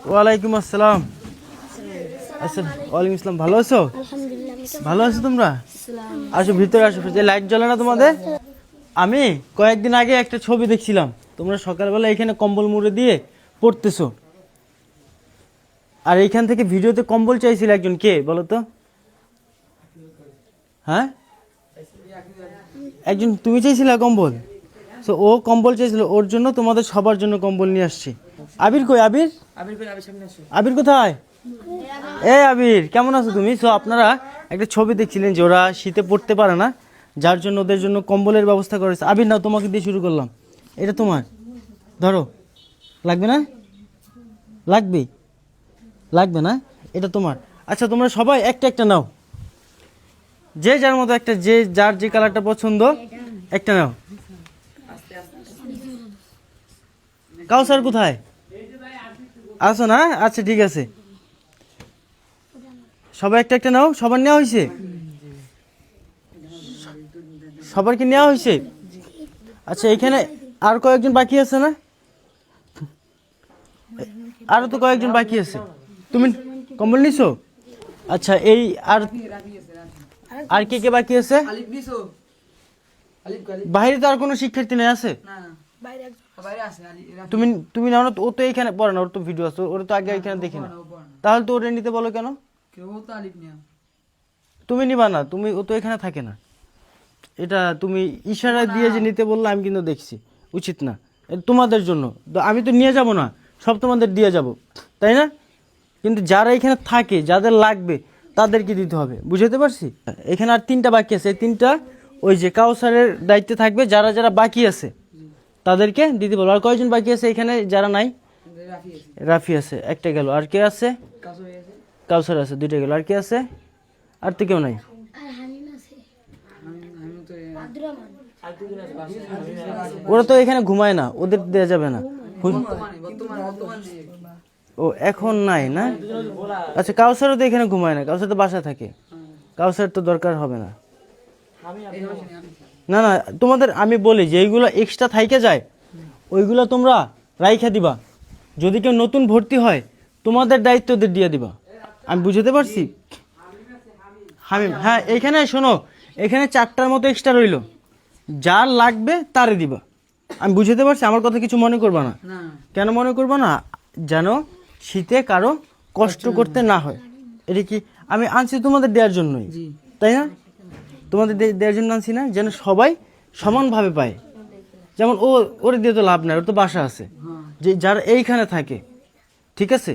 ওয়ালাইকুম আসসালাম। আচ্ছা, ওয়ালাইকুম আসসালাম। ভালো আছো? ভালো আছো তোমরা? আসো ভিতরে আসো। লাইট জ্বলে না তোমাদের? আমি কয়েকদিন আগে একটা ছবি দেখছিলাম, তোমরা সকালবেলা এখানে কম্বল মুড়ে দিয়ে পড়তেছো, আর এইখান থেকে ভিডিওতে কম্বল চাইছিল একজন, কে বলো তো? হ্যাঁ, একজন তুমি চাইছিলে কম্বল। তো ও কম্বল চাইছিল, ওর জন্য তোমাদের সবার জন্য কম্বল নিয়ে আসছি। আবির কই? আবির আবির কোথায়? আবির, কেমন আছো তুমি? তো আপনারা একটা ছবি দেখছিলেন যে ওরা শীতে পড়তে পারে না, যার জন্য ওদের জন্য কম্বলের ব্যবস্থা করেছে। আবির, না তোমাকে দিয়ে শুরু করলাম। এটা তোমার, ধরো। লাগবে না? লাগবে? লাগবে না, এটা তোমার। আচ্ছা, তোমরা সবাই একটা একটা নাও, যে যার মতো একটা, যে যার যে কালারটা পছন্দ একটা নাও। কাউসার কোথায়? আসো না? আচ্ছা ঠিক আছে, সবাই একটা একটা নাও। সবার নেওয়া হয়েছে? সবার কি নেওয়া হয়েছে? আচ্ছা, এখানে আর কয়েকজন বাকি আছে না? আরো তো কয়েকজন বাকি আছে। তুমি কম্বল নিছো? আচ্ছা, এই আর আর কে কে বাকি আছে? বাইরে তো আর কোনো শিক্ষার্থী নেই আছে? তুমি তুমি নাও না, ও তো এইখানে পড়ে না, ওর তো ভিডিও আছে, ওর তো আগে এখানে দেখি না। তাহলে তো ওরে নিতে বলো কেন? তুমি নিবা না, তুমি, ও তো এখানে থাকে না। এটা তুমি ইশারা দিয়ে যে নিতে বললে, আমি কিন্তু দেখছি উচিত না। এটা তোমাদের জন্য, তো আমি তো নিয়ে যাব না, সব তোমাদের দিয়ে যাব, তাই না? কিন্তু যারা এখানে থাকে, যাদের লাগবে তাদেরকে দিতে হবে, বুঝতে পারছি? এখানে আর তিনটা বাকি আছে, এই তিনটা ওই যে কাউসারের দায়িত্বে থাকবে। যারা যারা বাকি আছে তাদেরকে দিতে বলবো। আর কয়জন বাকি আছে এখানে যারা নাই? রাফি আছে, একটা গেল। আর কে আছে? কাউসার আছে, দুইটা গেল। আর কে আছে? আর তো কেউ নাই। ওরা তো এখানে ঘুমায় না, ওদের দেওয়া যাবে না। ও এখন নাই না? আচ্ছা, কাউসারও তো এখানে ঘুমায় না, কাউসার তো বাসা থাকে, কাউসার তো দরকার হবে না। না না, তোমাদের আমি বলি যে এইগুলো এক্সট্রা থাইকে যায়, ওইগুলো তোমরা রাইখা দিবা। যদি কেউ নতুন ভর্তি হয়, তোমাদের দায়িত্ব ওদের দিয়ে দিবা। আমি বুঝতে পারছি। হামিম, হ্যাঁ, এখানে শোনো, এখানে 4টার মতো এক্সট্রা রইলো, যার লাগবে তারে দিবা। আমি বুঝতে পারছি, আমার কথা কিছু মনে করবা না। কেন মনে করবা না? যেন শীতে কারো কষ্ট করতে না হয়। এটা কি আমি আনছি তোমাদের দেওয়ার জন্যই, তাই না? তোমাদের দেওয়ার জন্য আনছি না, যেন সবাই সমানভাবে পায়। যেমন ওরে দিয়ে তো লাভ নাই, ওর তো বাসা আছে, যে যারা এইখানে থাকে। ঠিক আছে,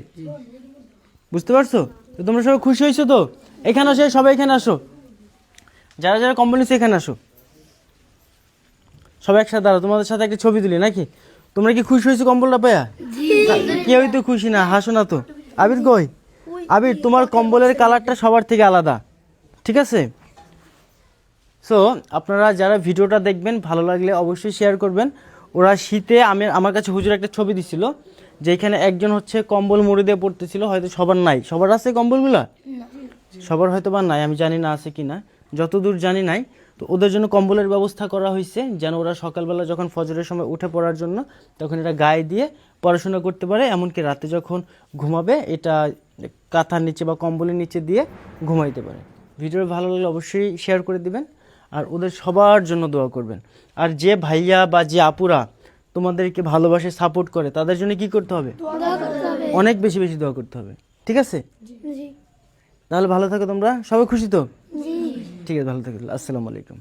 বুঝতে পারছো? তো তোমরা সবাই খুশি হয়েছো তো? এখানে আসো, সবাই এখানে আসো, যারা যারা কম্বল নিচ্ছে এখানে আসো। সবাই একসাথে দাঁড়াও, তোমাদের সাথে একটা ছবি তুলি নাকি? তোমরা কি খুশি হয়েছো কম্বলটা পায়া? কেউই তো খুশি না, হাসো না তো। আবির কই? আবির, তোমার কম্বলের কালারটা সবার থেকে আলাদা, ঠিক আছে? সো আপনারা যারা ভিডিওটা দেখবেন, ভালো লাগলে অবশ্যই শেয়ার করবেন। ওরা শীতে, আমার কাছে হুজুর একটা ছবি দিছিল, যেখানে একজন হচ্ছে কম্বল মুড়ি দিয়ে পড়তেছিল। হয়তো সবার নাই, সবার আছে কম্বলগুলা? সবার হয়তো বা নাই, আমি জানি না আছে কি না, যতদূর জানি নাই। তো ওদের জন্য কম্বলের ব্যবস্থা করা হয়েছে, যেন ওরা সকালবেলা যখন ফজরের সময় উঠে পড়ার জন্য, তখন এটা গায়ে দিয়ে পড়াশোনা করতে পারে। এমনকি রাতে যখন ঘুমাবে, এটা কাঁথার নিচে বা কম্বলের নিচে দিয়ে ঘুমাইতে পারে। ভিডিও ভালো লাগলে অবশ্যই শেয়ার করে দিবেন, আর ওদের সবার জন্য দোয়া করবেন। আর যে ভাইয়া বা যে আপুরা তোমাদেরকে ভালোবাসে, সাপোর্ট করে, তাদের জন্য কি করতে হবে? অনেক বেশি বেশি দোয়া করতে হবে, ঠিক আছে? তাহলে ভালো থাকো তোমরা, সবাই খুশি তো? ঠিক আছে, ভালো থাকো। আসসালামু আলাইকুম।